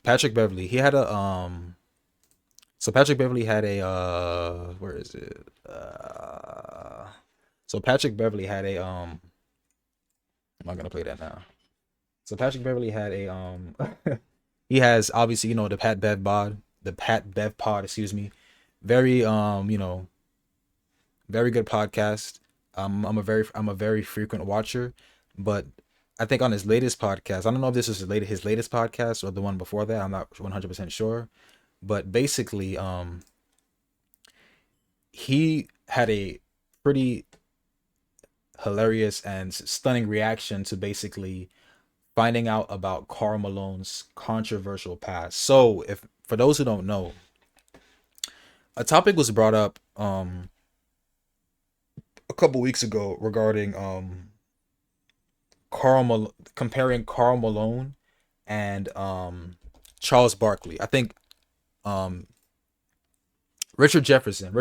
Patrick Beverley. He had a So Patrick Beverley had a where is it? So Patrick Beverley had a I'm not gonna play that now. So Patrick Beverley had a he has obviously the Pat Bev pod, excuse me. Very very good podcast. I'm a very frequent watcher, but I think on his latest podcast, I don't know if this is his latest podcast or the one before that. I'm not 100% sure, but basically, he had a pretty hilarious and stunning reaction to basically finding out about Karl Malone's controversial past. So, if for those who don't know, a topic was brought up a couple weeks ago regarding comparing Karl Malone and Charles Barkley. I think um Richard Jefferson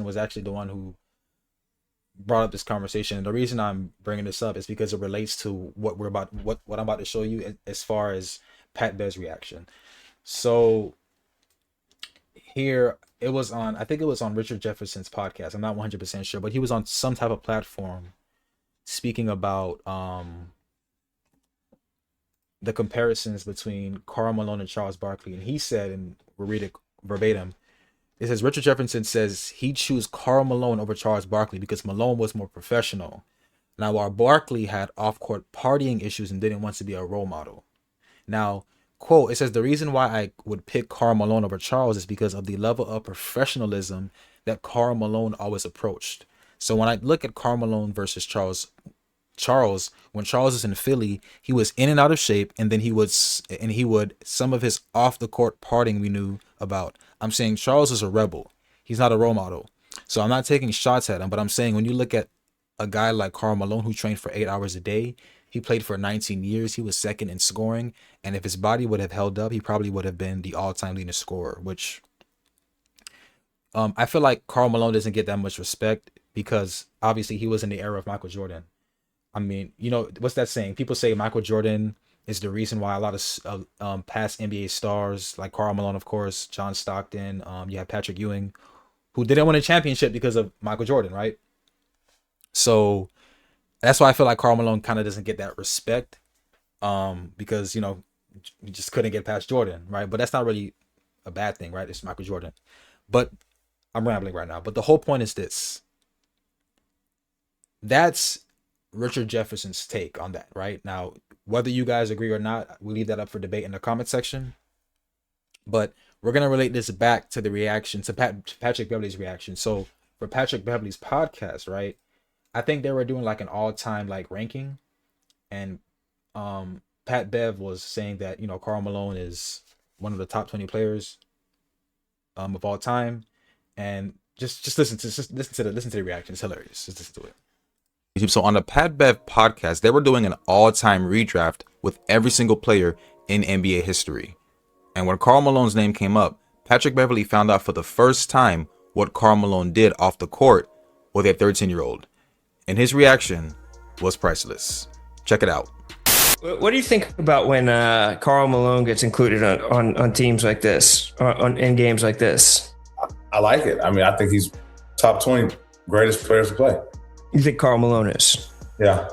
was actually the one who brought up this conversation. And the reason I'm bringing this up is because it relates to what I'm about to show you as far as Pat Bev's reaction. So here it was on, I think it was on Richard Jefferson's podcast. I'm not 100% sure, but he was on some type of platform speaking about the comparisons between Karl Malone and Charles Barkley. And he said, and we'll read it verbatim. It says Richard Jefferson says he'd choose Karl Malone over Charles Barkley because Malone was more professional. Now, while Barkley had off-court partying issues and didn't want to be a role model. Now, quote, it says the reason why I would pick Karl Malone over Charles is because of the level of professionalism that Karl Malone always approached. So when I look at Karl Malone versus when Charles was in Philly, he was in and out of shape, and then he would some of his off the court partying we knew about. I'm saying Charles is a rebel. He's not a role model. So I'm not taking shots at him, but I'm saying when you look at a guy like Karl Malone who trained for 8 hours a day, he played for 19 years, he was second in scoring, and if his body would have held up, he probably would have been the all-time leading scorer, which I feel like Karl Malone doesn't get that much respect because obviously he was in the era of Michael Jordan. I mean, what's that saying? People say Michael Jordan is the reason why a lot of past NBA stars, like Karl Malone, of course, John Stockton, you have Patrick Ewing, who didn't win a championship because of Michael Jordan, right? So that's why I feel like Karl Malone kind of doesn't get that respect, because he just couldn't get past Jordan, right? But that's not really a bad thing, right? It's Michael Jordan. But I'm rambling right now. But the whole point is this. That's Richard Jefferson's take on that, right? Now, whether you guys agree or not, we leave that up for debate in the comment section. But we're gonna relate this back to the reaction to Patrick Beverley's reaction. So for Patrick Beverley's podcast, right? I think they were doing like an all-time like ranking, and Pat Bev was saying that Karl Malone is one of the top 20 players of all time, and just listen to the reaction. It's hilarious. Just listen to it. So on the Pat Bev podcast, they were doing an all-time redraft with every single player in NBA history. And when Karl Malone's name came up, Patrick Beverley found out for the first time what Karl Malone did off the court with a 13-year-old. And his reaction was priceless. Check it out. What do you think about when Karl Malone gets included on teams like this, in games like this? I like it. I mean, I think he's top 20 greatest players to play. You think Karl Malone is? Yeah.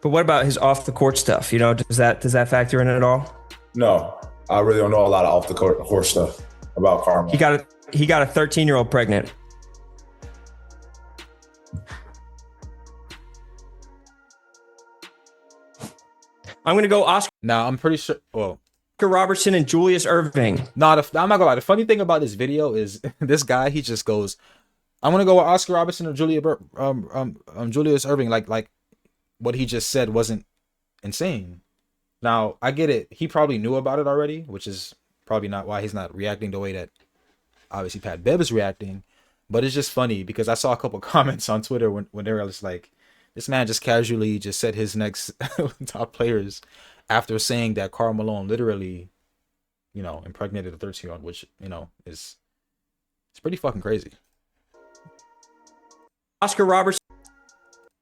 But what about his off the court stuff? Does that factor in at all? No, I really don't know a lot of off the court stuff about Karl Malone. He got a 13-year-old pregnant. I'm gonna go Oscar. Now I'm pretty sure. Well, Oscar Robertson and Julius Erving. I'm not gonna lie. The funny thing about this video is this guy. He just goes, "I'm gonna go with Oscar Robertson or Julius Erving." Like what he just said wasn't insane. Now I get it. He probably knew about it already, which is probably not why he's not reacting the way that obviously Pat Bev is reacting. But it's just funny because I saw a couple comments on Twitter when they were just like, this man just casually just said his next top players after saying that Karl Malone literally, impregnated a 13-year-old, which, is it's pretty fucking crazy. Oscar Robertson.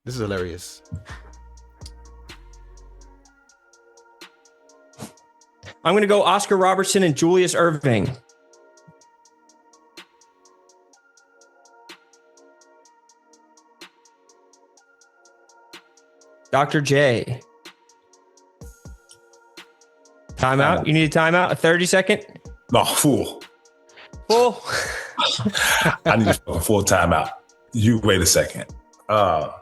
This is hilarious. I'm going to go Oscar Robertson and Julius Erving. Dr. J. Timeout. You need a timeout? A 30-second? No, fool. Full? I need a full timeout. You wait a second. I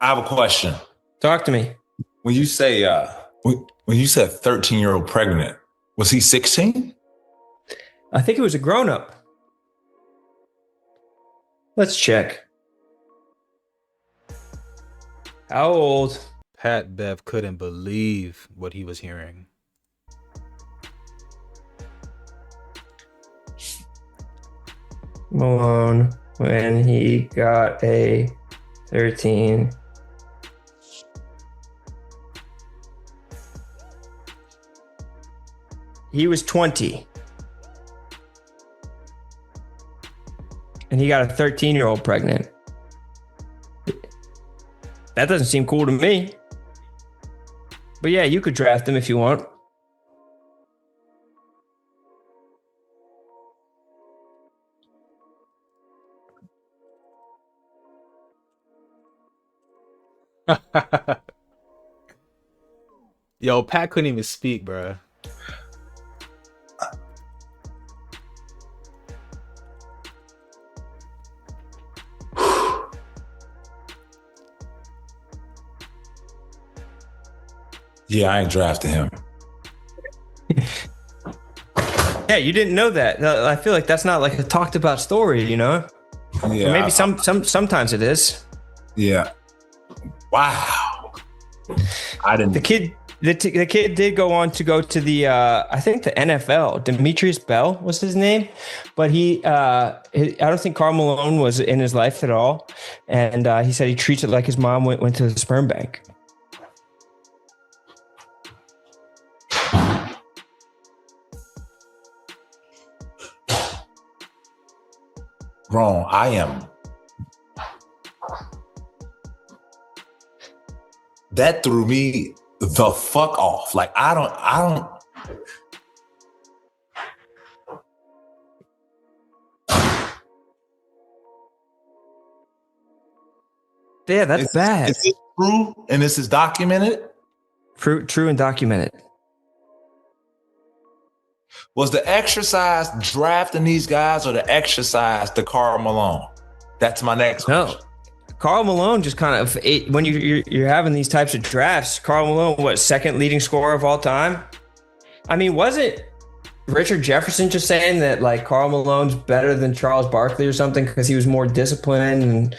have a question. Talk to me. When you say when you said 13-year-old pregnant, was he 16? I think it was a grown-up. Let's check. How old? Pat Bev couldn't believe what he was hearing. Malone when he got a 13. He was 20. And he got a 13-year-old pregnant. That doesn't seem cool to me. But yeah, you could draft him if you want. Yo, Pat couldn't even speak, bruh. Yeah, I ain't drafting him. Yeah, you didn't know that. I feel like that's not like a talked about story, you know? Yeah, Or maybe sometimes it is. Yeah. Wow. I didn't. The kid did go on to go to the I think the NFL. Demetrius Bell was his name, but I don't think Karl Malone was in his life at all, and he said he treats it like his mom went to the sperm bank. Wrong. I am. That threw me the fuck off. Like I don't. Yeah, that's bad. Is this true? And this is documented? True and documented. Was the exercise drafting these guys or the exercise to Karl Malone? That's my next question. Karl Malone just kind of when you're having these types of drafts. Karl Malone, what, second leading scorer of all time? I mean, was it Richard Jefferson just saying that like Karl Malone's better than Charles Barkley or something because he was more disciplined? And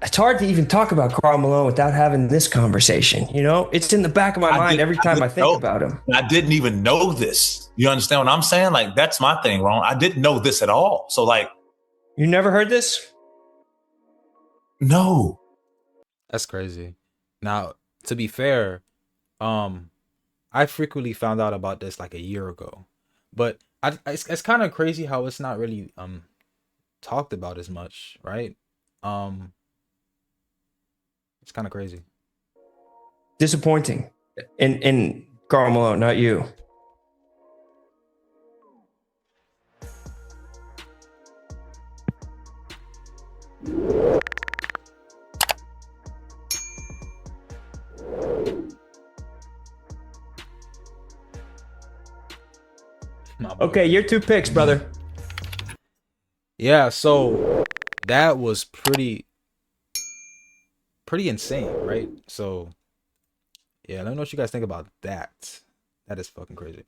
it's hard to even talk about Karl Malone without having this conversation. You know, it's in the back of my mind every time I think about him. I didn't even know this. You understand what I'm saying? Like, that's my thing, Ron. I didn't know this at all. So, like, you never heard this? No. That's crazy. Now, to be fair, I frequently found out about this like a year ago, but it's kind of crazy how it's not really talked about as much, right? It's kind of crazy. Disappointing in Karl Malone, not you. Okay, your 2 picks, brother. Yeah, so that was pretty insane, right? So yeah, let me know what you guys think about that. That is fucking crazy.